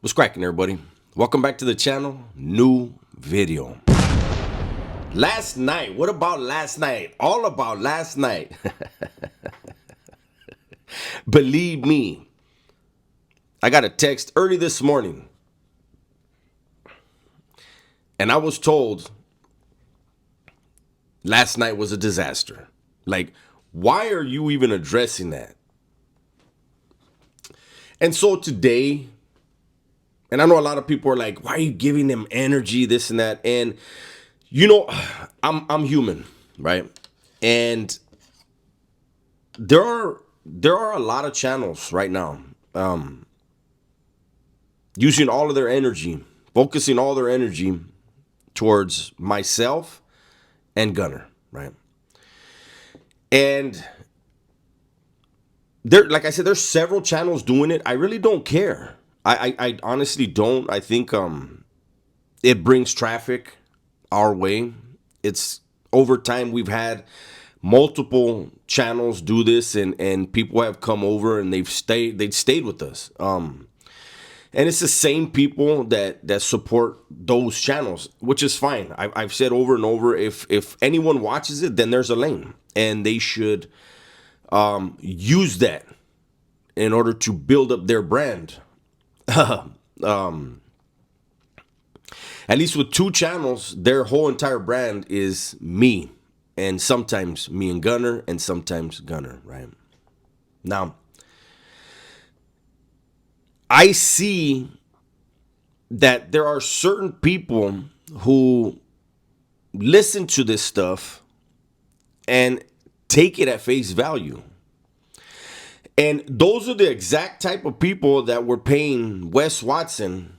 What's cracking, everybody? Welcome back to the channel. New video. Last night. What about last night? All about last night. Believe me, I got a text early this morning, and I was told last night was a disaster. Like, why are you even addressing that? And so today, and I know a lot of people are like, why are you giving them energy, this and that? And you know, I'm human, right? And there are a lot of channels right now using all of their energy, focusing all their energy towards myself and Gunner, right? And there, like I said, there's several channels doing it. I really don't care. I honestly don't. I think it brings traffic our way. It's over time we've had multiple channels do this, and people have come over and they've stayed with us. And it's the same people that support those channels, which is fine. I've said over and over, if anyone watches it, then there's a lane, and they should use that in order to build up their brand. At least with two channels, their whole entire brand is me, and sometimes me and Gunner, and sometimes Gunner, right? Now, I see that there are certain people who listen to this stuff and take it at face value. And those are the exact type of people that were paying Wes Watson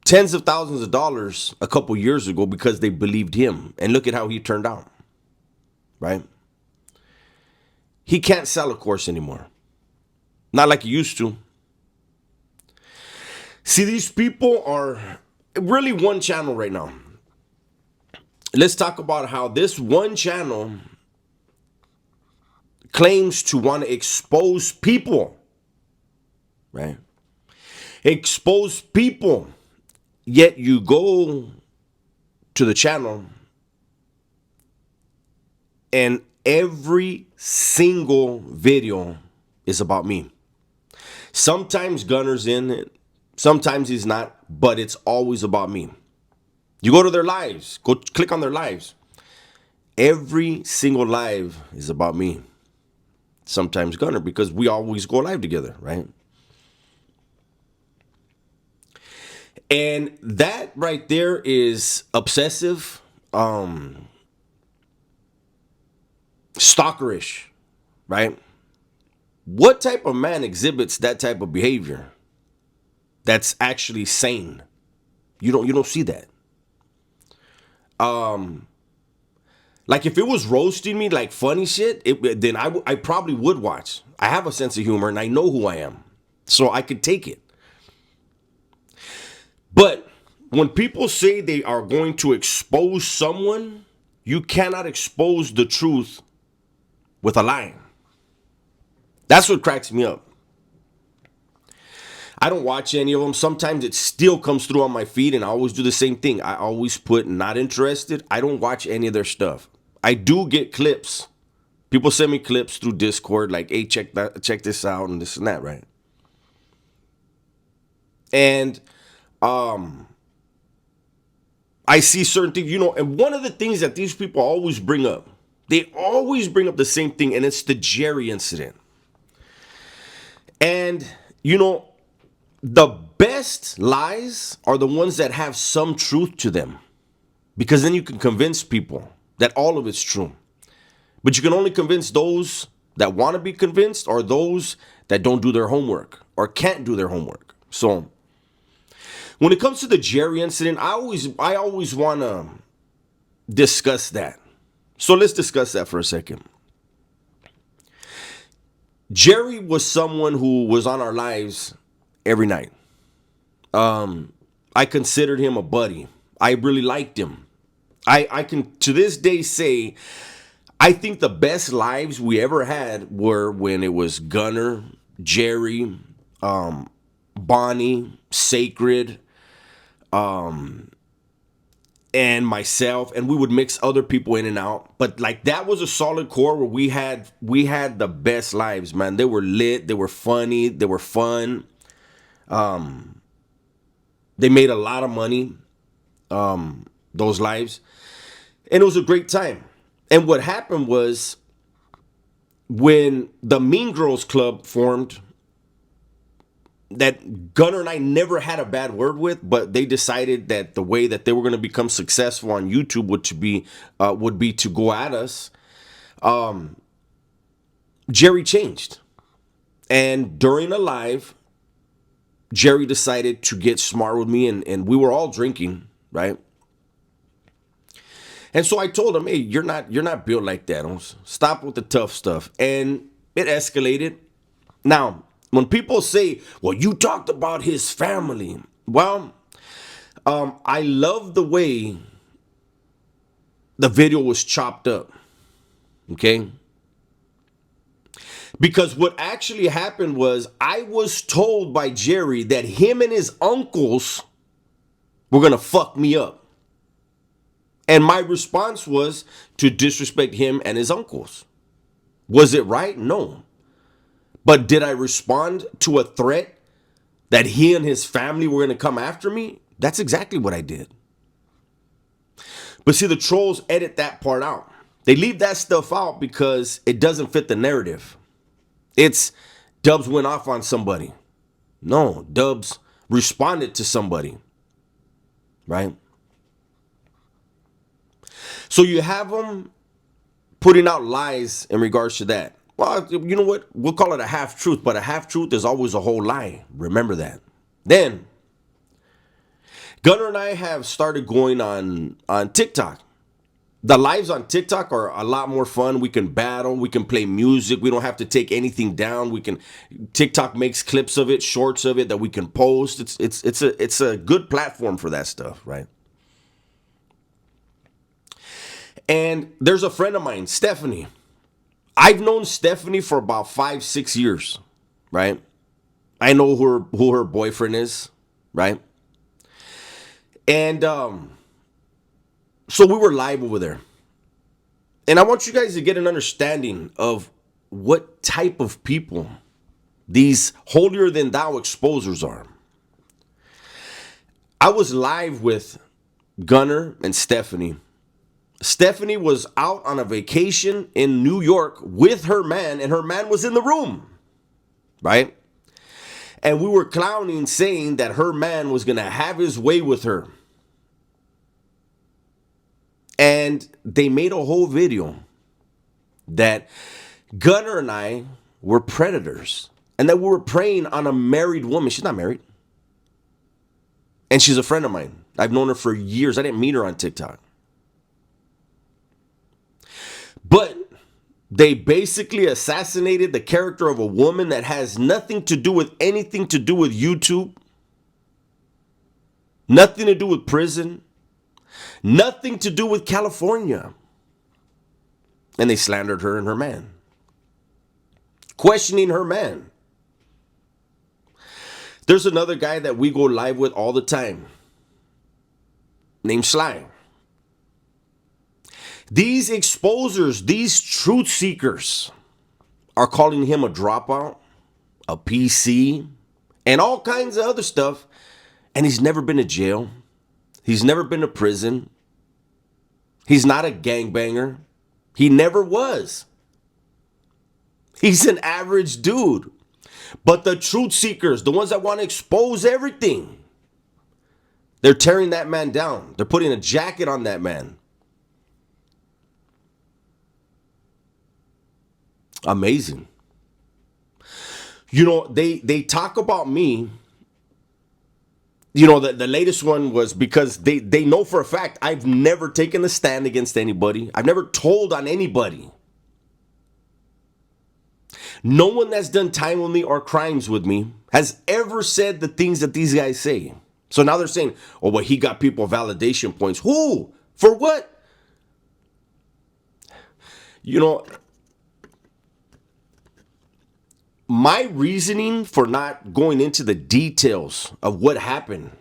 tens of thousands of dollars a couple years ago because they believed him. And look at how he turned out, right? He can't sell a course anymore. Not like he used to. See, these people are really one channel right now. Let's talk about how this one channel claims to want to expose people, right? Expose people. Yet you go to the channel and every single video is about me. Sometimes Gunner's in it, sometimes he's not, but it's always about me. You go to their lives, go click on their lives. Every single live is about me. Sometimes Gunner, because we always go live together, right? And that right there is obsessive, stalkerish, right? What type of man exhibits that type of behavior that's actually sane? You don't see that. Like if it was roasting me like funny shit, then I probably would watch. I have a sense of humor and I know who I am, so I could take it. But when people say they are going to expose someone, you cannot expose the truth with a lie. That's what cracks me up. I don't watch any of them. Sometimes it still comes through on my feed, and I always do the same thing. I always put not interested. I don't watch any of their stuff. I do get clips. People send me clips through Discord, like, hey, check this out, and this and that, right? And I see certain things, and one of the things that these people always bring up, they always bring up the same thing, and it's the Jerry incident. And, the best lies are the ones that have some truth to them, because then you can convince people that all of it's true. But you can only convince those that want to be convinced, or those that don't do their homework or can't do their homework. So when it comes to the Jerry incident, I always want to discuss that. So let's discuss that for a second. Jerry was someone who was on our lives every night. I considered him a buddy. I really liked him. I can to this day say I think the best lives we ever had were when it was Gunner, Jerry, Bonnie, Sacred, and myself, and we would mix other people in and out. But like that was a solid core where we had the best lives, man. They were lit, they were funny, they were fun. They made a lot of money, those lives. And it was a great time. And what happened was when the Mean Girls Club formed, that Gunner and I never had a bad word with, but they decided that the way that they were going to become successful on YouTube would be to go at us. Jerry changed, and during a live, Jerry decided to get smart with me, and we were all drinking, right? And so I told him, "Hey, you're not built like that. Stop with the tough stuff." And it escalated. Now, when people say, "Well, you talked about his family," well, I love the way the video was chopped up. Okay. Because what actually happened was I was told by Jerry that him and his uncles were going to fuck me up. And my response was to disrespect him and his uncles. Was it right? No. But did I respond to a threat that he and his family were going to come after me? That's exactly what I did. But see, the trolls edit that part out. They leave that stuff out because it doesn't fit the narrative. It's Dubs went off on somebody. No, Dubs responded to somebody. Right? So you have them putting out lies in regards to that. Well, you know what? We'll call it a half truth, but a half truth is always a whole lie. Remember that. Then, Gunner and I have started going on TikTok. The lives on TikTok are a lot more fun. We can battle. We can play music. We don't have to take anything down. TikTok makes clips of it, shorts of it that we can post. It's a good platform for that stuff, right? And there's a friend of mine, Stephanie. I've known Stephanie for about 5-6 years, right? I know who her boyfriend is, right? And so we were live over there. And I want you guys to get an understanding of what type of people these holier than thou exposers are. I was live with Gunner and Stephanie. Stephanie was out on a vacation in New York with her man, and her man was in the room, right? And we were clowning, saying that her man was going to have his way with her. And they made a whole video that Gunner and I were predators and that we were preying on a married woman. She's not married. And she's a friend of mine. I've known her for years. I didn't meet her on TikTok. But they basically assassinated the character of a woman that has nothing to do with anything to do with YouTube. Nothing to do with prison. Nothing to do with California. And they slandered her and her man. Questioning her man. There's another guy that we go live with all the time, named Sly. These exposers, these truth seekers, are calling him a dropout, a PC, and all kinds of other stuff. And he's never been to jail. He's never been to prison. He's not a gangbanger. He never was. He's an average dude. But the truth seekers, the ones that want to expose everything, they're tearing that man down. They're putting a jacket on that man. Amazing. You know, they talk about me. You know, the latest one was because they know for a fact I've never taken a stand against anybody. I've never told on anybody. No one that's done time with me or crimes with me has ever said the things that these guys say. So now they're saying, oh, well, he got people validation points. Who? For what? You know, my reasoning for not going into the details of what happened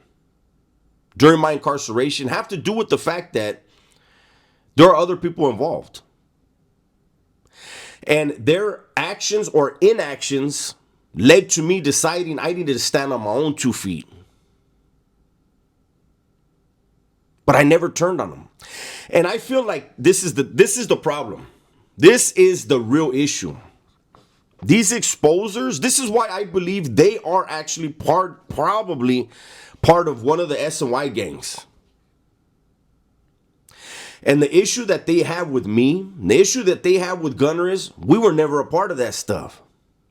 during my incarceration have to do with the fact that there are other people involved. And their actions or inactions led to me deciding I needed to stand on my own 2 feet. But I never turned on them. And I feel like this is the problem. This is the real issue. These exposers, this is why I believe they are actually probably part of one of the S&Y gangs. And the issue that they have with me, the issue that they have with Gunner is we were never a part of that stuff,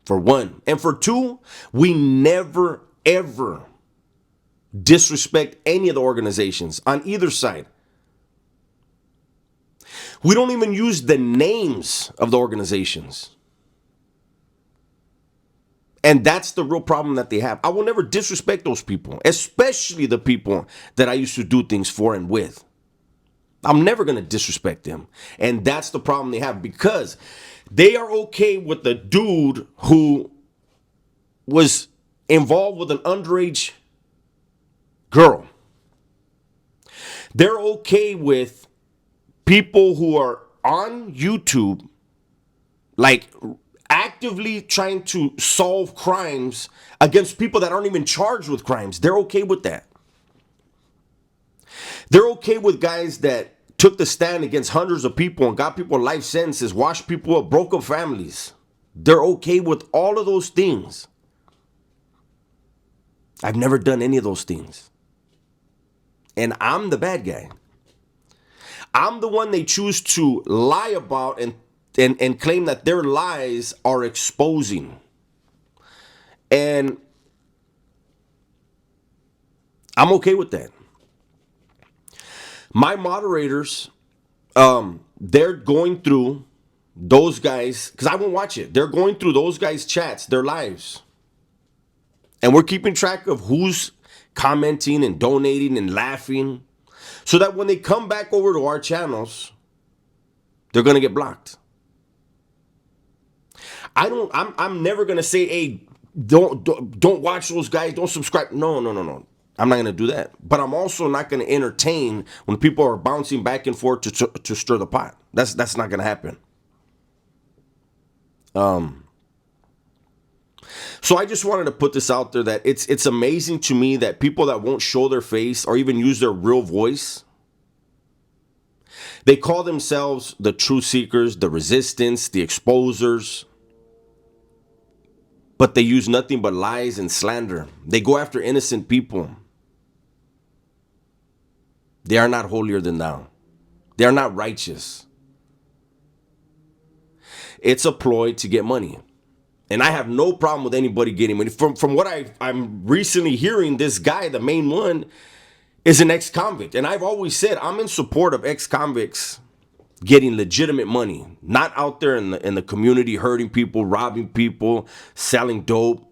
for one. And for two, we never, ever disrespect any of the organizations on either side. We don't even use the names of the organizations. And that's the real problem that they have. I will never disrespect those people, especially the people that I used to do things for and with. I'm never going to disrespect them. And that's the problem they have, because they are okay with the dude who was involved with an underage girl. They're okay with people who are on YouTube, like actively trying to solve crimes against people that aren't even charged with crimes. They're okay with that. They're okay with guys that took the stand against hundreds of people and got people life sentences, washed people up, broke up families. They're okay with all of those things. I've never done any of those things. And I'm the bad guy. I'm the one they choose to lie about and claim that their lies are exposing. And I'm okay with that. My moderators, they're going through those guys, because I won't watch it. They're going through those guys' chats, their lives. And we're keeping track of who's commenting and donating and laughing, so that when they come back over to our channels, they're going to get blocked. I'm never going to say, hey, don't watch those guys, don't subscribe. No. I'm not going to do that. But I'm also not going to entertain when people are bouncing back and forth to stir the pot. That's not going to happen. So I just wanted to put this out there that it's amazing to me that people that won't show their face or even use their real voice, they call themselves the truth seekers, the resistance, the exposers, but they use nothing but lies and slander. They go after innocent people. They are not holier than thou. They are not righteous. It's a ploy to get money. And I have no problem with anybody getting money. From what I'm recently hearing, this guy, the main one, is an ex-convict. And I've always said I'm in support of ex-convicts getting legitimate money. Not out there in the community hurting people, robbing people, selling dope.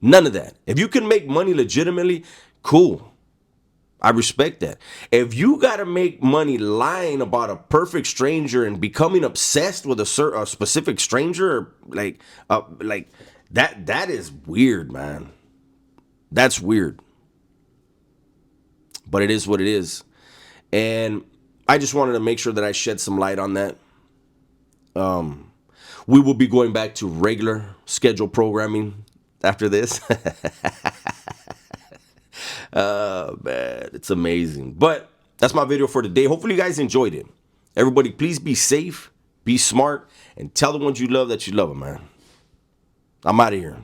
None of that. If you can make money legitimately, cool. I respect that. If you got to make money lying about a perfect stranger and becoming obsessed with a specific stranger, like that is weird, man. That's weird. But it is what it is. And I just wanted to make sure that I shed some light on that. We will be going back to regular scheduled programming after this. Oh, man, it's amazing. But that's my video for today. Hopefully you guys enjoyed it. Everybody, please be safe, be smart, and tell the ones you love that you love them, man. I'm out of here.